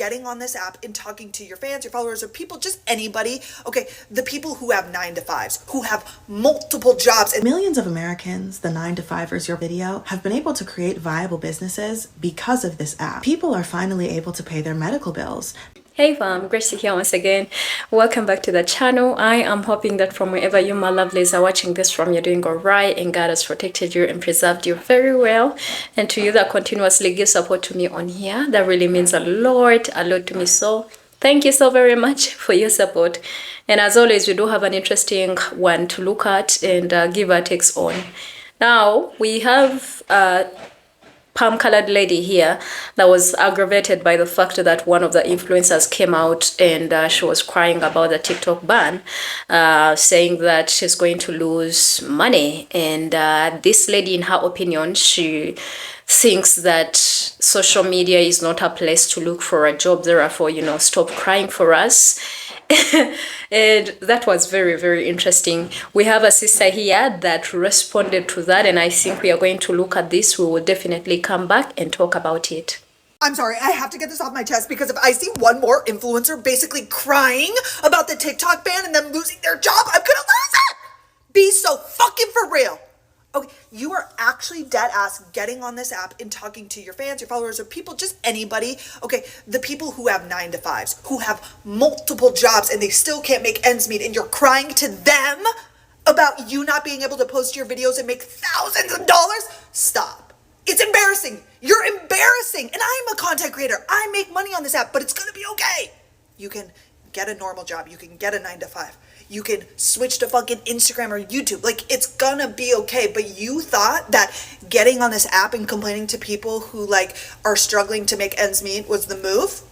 getting on this app and talking to your fans, your followers, or people, just anybody, okay, the people who have 9 to 5s, who have multiple jobs. And millions of Americans, the 9 to 5ers your video, have been able to create viable businesses because of this app. People are finally able to pay their medical bills. Hey fam, great to here once again. Welcome back to the channel. I am hoping that from wherever you my lovelies are watching this from, you're doing alright and God has protected you and preserved you very well. And to you that continuously give support to me on here, that really means a lot to me. So thank you so very much for your support. And as always, we do have an interesting one to look at and give our takes on. Now we have palm-colored lady here that was aggravated by the fact that one of the influencers came out and she was crying about the TikTok ban, saying that she's going to lose money. And this lady, in her opinion, she thinks that social media is not a place to look for a job. Therefore, you know, stop crying for us. And that was very, very interesting. We have a sister here that responded to that, and I think we are going to look at this. We will definitely come back and talk about it. I'm sorry, I have to get this off my chest, because if I see one more influencer basically crying about the TikTok ban and them losing their job, I'm gonna lose it! Be so fucking for real. Okay, you are actually dead ass getting on this app and talking to your fans, your followers, or people, just anybody, okay, the people who have 9 to 5s, who have multiple jobs and they still can't make ends meet, and you're crying to them about you not being able to post your videos and make thousands of dollars. Stop. It's embarrassing. You're embarrassing. And I'm a content creator. I make money on this app, but it's gonna be okay. You can get a normal job. You can get a 9 to 5. You can switch to fucking Instagram or YouTube. Like, it's gonna be okay. But you thought that getting on this app and complaining to people who, like, are struggling to make ends meet was the move?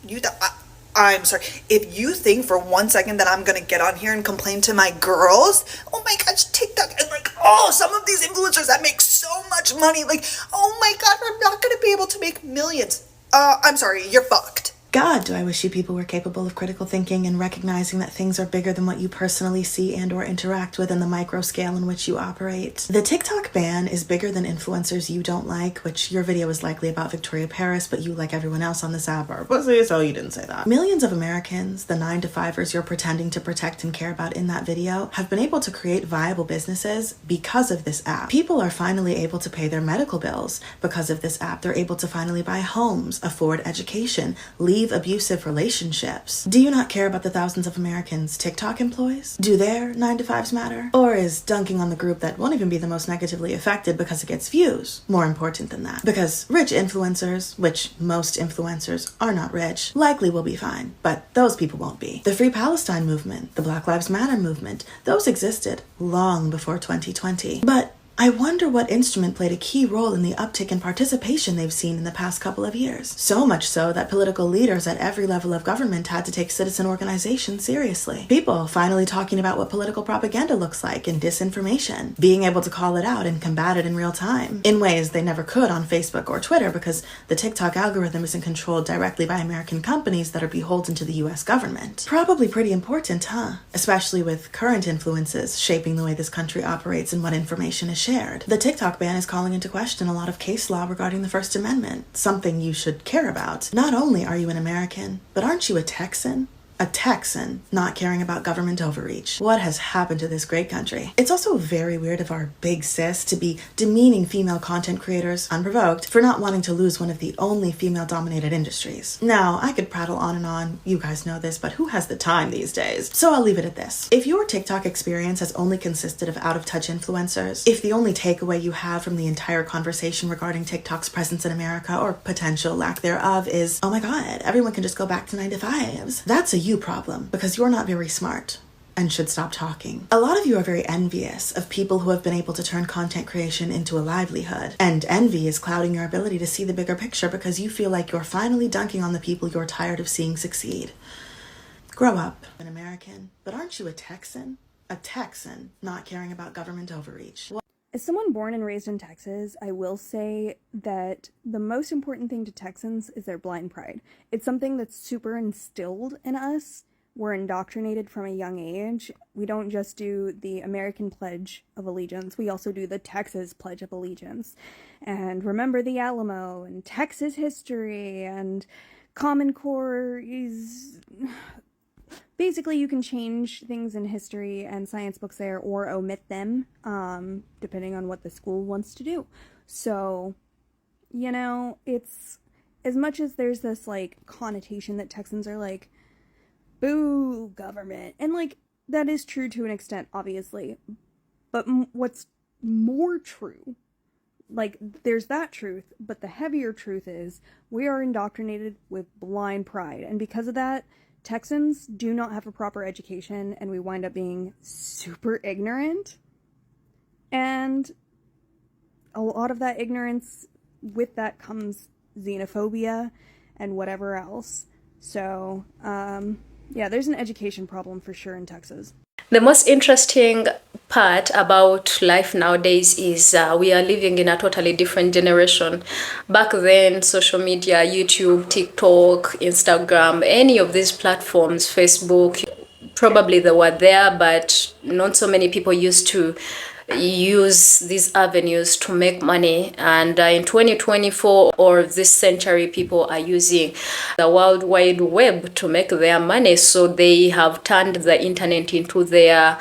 You thought, I'm sorry. If you think for 1 second that I'm gonna get on here and complain to my girls, oh my gosh, TikTok, and like, oh, some of these influencers that make so much money, like, oh my God, I'm not gonna be able to make millions. I'm sorry, you're fucked. God, do I wish you people were capable of critical thinking and recognizing that things are bigger than what you personally see and or interact with in the micro scale in which you operate. The TikTok ban is bigger than influencers you don't like, which your video is likely about Victoria Paris, but you, like everyone else on this app, are pussy, so you didn't say that. Millions of Americans, the 9 to 5ers you're pretending to protect and care about in that video, have been able to create viable businesses because of this app. People are finally able to pay their medical bills because of this app. They're able to finally buy homes, afford education, leave abusive relationships. Do you not care about the thousands of Americans TikTok employs? Do their 9 to 5s matter? Or is dunking on the group that won't even be the most negatively affected because it gets views more important than that? Because rich influencers, which most influencers are not rich, likely will be fine, but those people won't be. The Free Palestine movement, the Black Lives Matter movement, those existed long before 2020. But I wonder what instrument played a key role in the uptick in participation they've seen in the past couple of years. So much so that political leaders at every level of government had to take citizen organization seriously. People finally talking about what political propaganda looks like and disinformation, being able to call it out and combat it in real time, in ways they never could on Facebook or Twitter because the TikTok algorithm isn't controlled directly by American companies that are beholden to the US government. Probably pretty important, huh? Especially with current influences shaping the way this country operates and what information is shared. The TikTok ban is calling into question a lot of case law regarding the First Amendment, something you should care about. Not only are you an American, but aren't you a Texan? A Texan not caring about government overreach. What has happened to this great country? It's also very weird of our big sis to be demeaning female content creators, unprovoked, for not wanting to lose one of the only female-dominated industries. Now, I could prattle on and on, you guys know this, but who has the time these days? So I'll leave it at this. If your TikTok experience has only consisted of out-of-touch influencers, if the only takeaway you have from the entire conversation regarding TikTok's presence in America, or potential lack thereof, is, oh my God, everyone can just go back to 9 to 5s, that's a you problem, because you're not very smart and should stop talking. A lot of you are very envious of people who have been able to turn content creation into a livelihood, and envy is clouding your ability to see the bigger picture because you feel like you're finally dunking on the people you're tired of seeing succeed. Grow up. An American, but aren't you a Texan? A Texan not caring about government overreach. As someone born and raised in Texas, I will say that the most important thing to Texans is their blind pride. It's something that's super instilled in us. We're indoctrinated from a young age. We don't just do the American Pledge of Allegiance, we also do the Texas Pledge of Allegiance. And remember the Alamo and Texas history and Common Core is basically you can change things in history and science books there or omit them, depending on what the school wants to do. So, you know, it's as much as there's this like connotation that Texans are like, boo government, and like that is true to an extent, obviously, but what's more true, like there's that truth, but the heavier truth is we are indoctrinated with blind pride, and because of that, Texans do not have a proper education, and we wind up being super ignorant, and a lot of that ignorance, with that comes xenophobia and whatever else. So, yeah, there's an education problem for sure in Texas. The most interesting part about life nowadays is we are living in a totally different generation. Back then, social media, YouTube, TikTok, Instagram, any of these platforms, Facebook, probably they were there, but not so many people used to use these avenues to make money. And in 2024 or this century, people are using the World Wide Web to make their money. So they have turned the internet into their,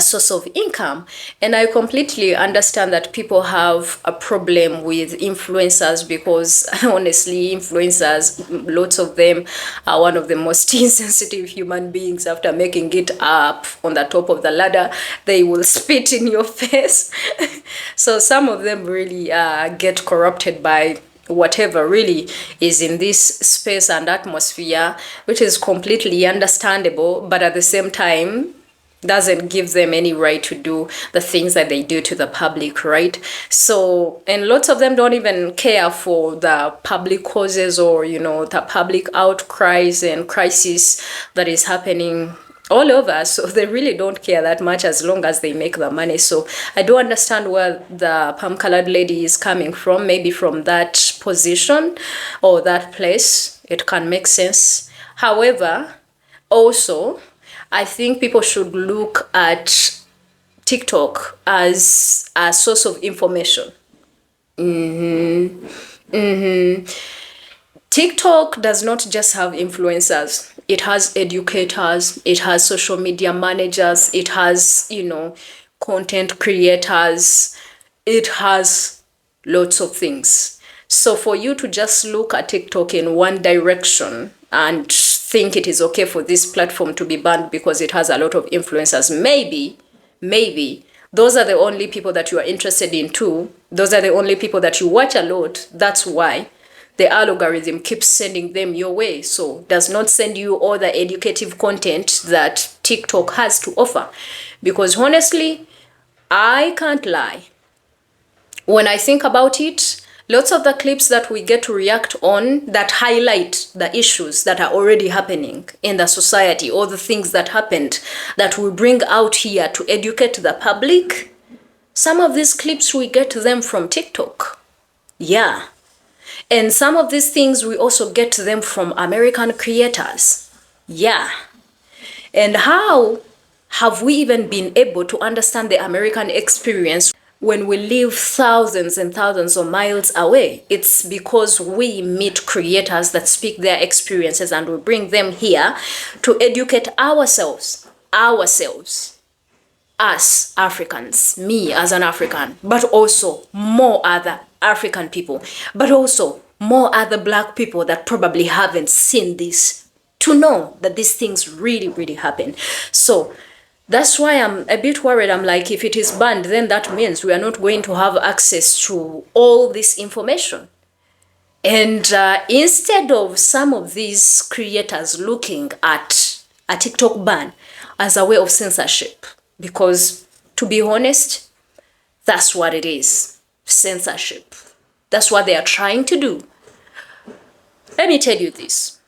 source of income. And I completely understand that people have a problem with influencers, because honestly, influencers, lots of them are one of the most insensitive human beings. After making it up on the top of the ladder, they will spit in your face. So some of them really get corrupted by whatever really is in this space and atmosphere, which is completely understandable, but at the same time doesn't give them any right to do the things that they do to the public, right? So, and lots of them don't even care for the public causes or, the public outcries and crisis that is happening all over. So they really don't care that much as long as they make the money. So I do understand where the palm-colored lady is coming from, maybe from that position or that place. It can make sense. However, also, I think people should look at TikTok as a source of information. TikTok does not just have influencers. It has educators, it has social media managers, it has, content creators, it has lots of things. So for you to just look at TikTok in one direction and think it is okay for this platform to be banned because it has a lot of influencers, maybe those are the only people that you are interested in too. Those are the only people that you watch a lot. That's why the algorithm keeps sending them your way. So does not send you all the educative content that TikTok has to offer. Because honestly, I can't lie. When I think about it, lots of the clips that we get to react on that highlight the issues that are already happening in the society, or the things that happened that we bring out here to educate the public, some of these clips we get them from TikTok. Yeah. And some of these things we also get them from American creators. Yeah. And how have we even been able to understand the American experience when we live thousands and thousands of miles away? It's because we meet creators that speak their experiences and we bring them here to educate ourselves, us Africans, me as an African, but also more other African people, but also more other Black people that probably haven't seen this, to know that these things really, really happen. So that's why I'm a bit worried. I'm like, if it is banned, then that means we are not going to have access to all this information. And instead of some of these creators looking at a TikTok ban as a way of censorship, because to be honest, that's what it is, censorship. That's what they are trying to do. Let me tell you this.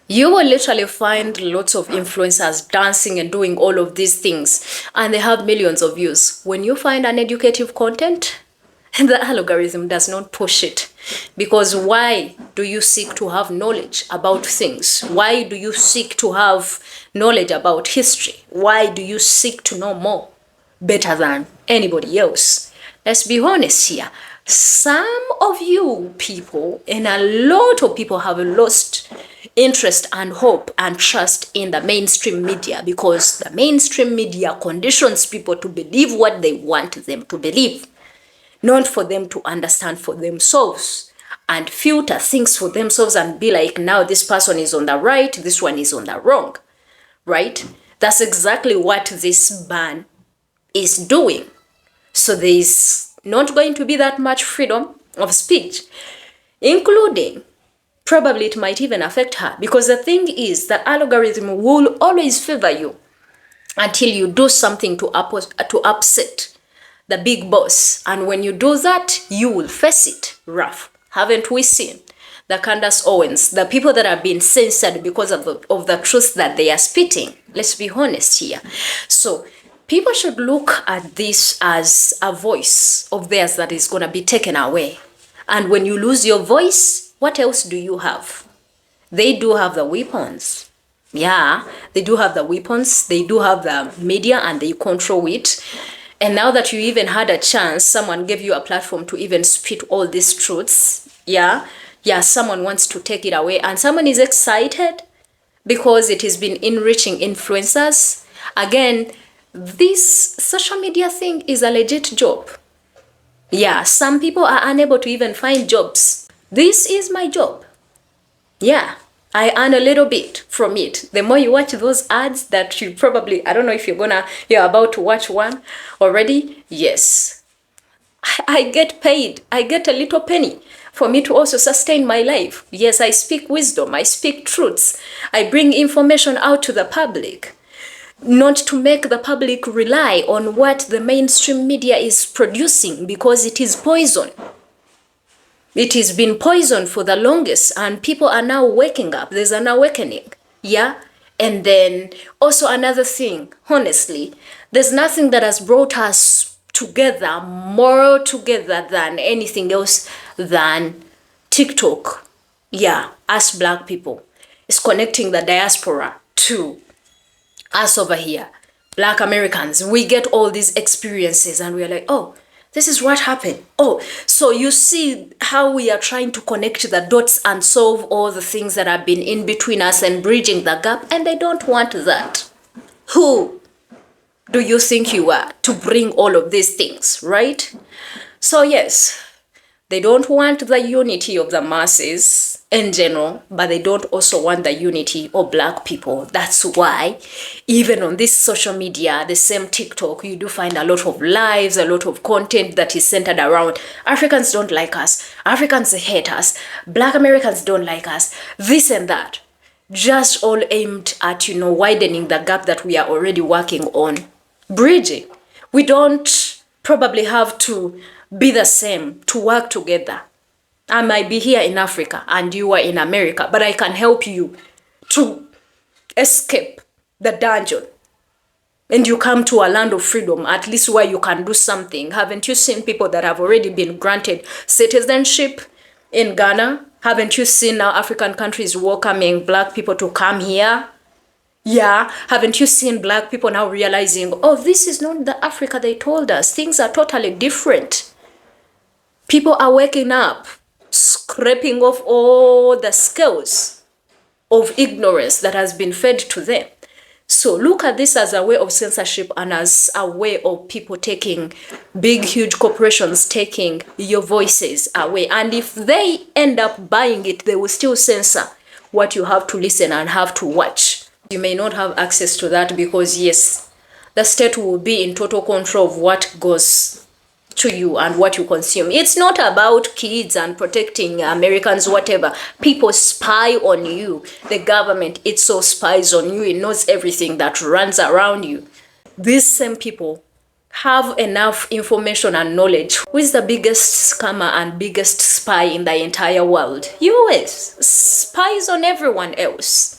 You will literally find lots of influencers dancing and doing all of these things, and they have millions of views. When you find an educative content, the algorithm does not push it. Because why do you seek to have knowledge about things? Why do you seek to have knowledge about history? Why do you seek to know more better than anybody else? Let's be honest here. Some of you people and a lot of people have lost interest and hope and trust in the mainstream media, because the mainstream media conditions people to believe what they want them to believe, not for them to understand for themselves and filter things for themselves and be like, now this person is on the right, this one is on the wrong, right? That's exactly what this ban is doing. So there is not going to be that much freedom of speech, including probably it might even affect her, because the thing is the algorithm will always favor you until you do something to upset the big boss. And when you do that, you will face it rough. Haven't we seen the Candace Owens, the people that have been censored because of the truth that they are spitting? Let's be honest here. So people should look at this as a voice of theirs that is going to be taken away. And when you lose your voice, what else do you have? They do have the weapons. Yeah, they do have the weapons. They do have the media and they control it. And now that you even had a chance, someone gave you a platform to even spit all these truths. Yeah, someone wants to take it away. And someone is excited because it has been enriching influencers. Again, this social media thing is a legit job. Yeah, some people are unable to even find jobs. This is my job. Yeah, I earn a little bit from it. The more you watch those ads that you probably, I don't know if you're about to watch one already. Yes, I get paid. I get a little penny for me to also sustain my life. Yes, I speak wisdom. I speak truths. I bring information out to the public. Not to make the public rely on what the mainstream media is producing, because it is poison. It has been poisoned for the longest, and people are now waking up. There's an awakening. Yeah? And then also another thing, honestly, there's nothing that has brought us together, more together than anything else than TikTok. Yeah, us Black people. It's connecting the diaspora to us over here, Black Americans. We get all these experiences and we're like, oh, this is what happened. Oh, so you see how we are trying to connect the dots and solve all the things that have been in between us and bridging the gap, and they don't want that. Who do you think you are to bring all of these things, right? So yes, they don't want the unity of the masses in general, but they don't also want the unity of Black people. That's why even on this social media, the same TikTok, you do find a lot of lives, a lot of content that is centered around Africans don't like us, Africans hate us, Black Americans don't like us, this and that. Just all aimed at, widening the gap that we are already working on bridging. We don't probably have to be the same to work together. I might be here in Africa and you are in America, but I can help you to escape the dungeon and you come to a land of freedom, at least where you can do something. Haven't you seen people that have already been granted citizenship in Ghana? Haven't you seen now African countries welcoming Black people to come here? Yeah, haven't you seen Black people now realizing, oh, this is not the Africa they told us. Things are totally different. People are waking up, scraping off all the scales of ignorance that has been fed to them. So look at this as a way of censorship and as a way of people taking, big, huge corporations taking your voices away. And if they end up buying it, they will still censor what you have to listen and have to watch. You may not have access to that because, yes, the state will be in total control of what goes to you and what you consume. It's not about kids and protecting Americans, whatever. People spy on you. The government itself spies on you. It knows everything that runs around you. These same people have enough information and knowledge. Who is the biggest scammer and biggest spy in the entire world? US. Spies on everyone else.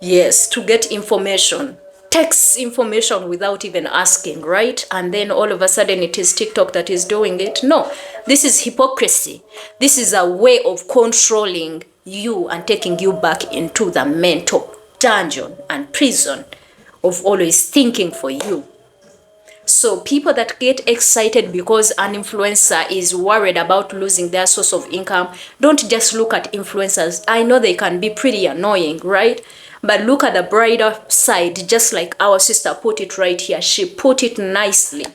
Yes, to get information. Takes information without even asking, right? And then all of a sudden it is TikTok that is doing it. No, this is hypocrisy. This is a way of controlling you and taking you back into the mental dungeon and prison of always thinking for you. So people that get excited because an influencer is worried about losing their source of income, don't just look at influencers. I know they can be pretty annoying, right? But look at the brighter side, just like our sister put it right here. She put it nicely.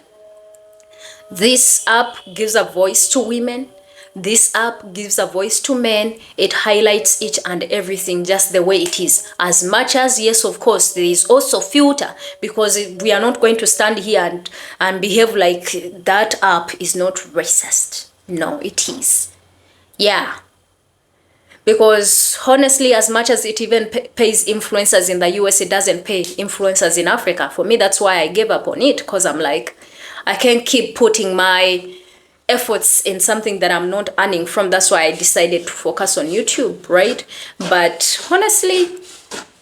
This app gives a voice to women. This app gives a voice to men. It highlights each and everything just the way it is. As much as, yes, of course, there is also filter, because we are not going to stand here and behave like that app is not racist. No, it is. Yeah. Because honestly, as much as it even pays influencers in the US, it doesn't pay influencers in Africa. For me, that's why I gave up on it, because I'm like, I can't keep putting my efforts in something that I'm not earning from. That's why I decided to focus on YouTube, right? But honestly,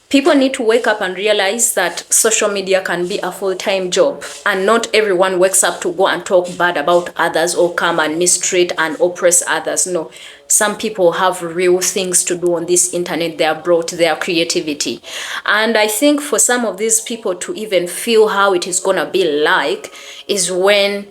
people need to wake up and realize that social media can be a full-time job, and not everyone wakes up to go and talk bad about others or come and mistreat and oppress others. No, some people have real things to do on this internet. They have brought their creativity. And I think for some of these people to even feel how it is gonna be like is when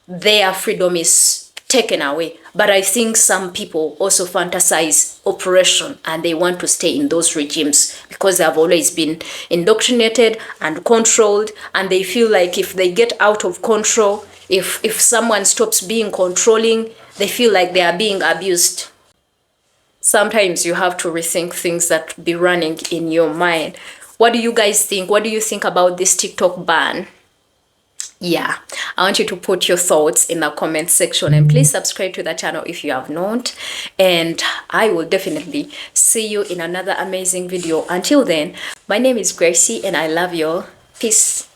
their freedom is taken away. But I think some people also fantasize oppression, and they want to stay in those regimes because they have always been indoctrinated and controlled, and they feel like if they get out of control, if someone stops being controlling, they feel like they are being abused. Sometimes you have to rethink things that be running in your mind. What do you guys think? What do you think about this TikTok ban? Yeah, I want you to put your thoughts in the comment section, and please subscribe to the channel if you have not, and I will definitely see you in another amazing video. Until then, my name is Gracie and I love you all. Peace.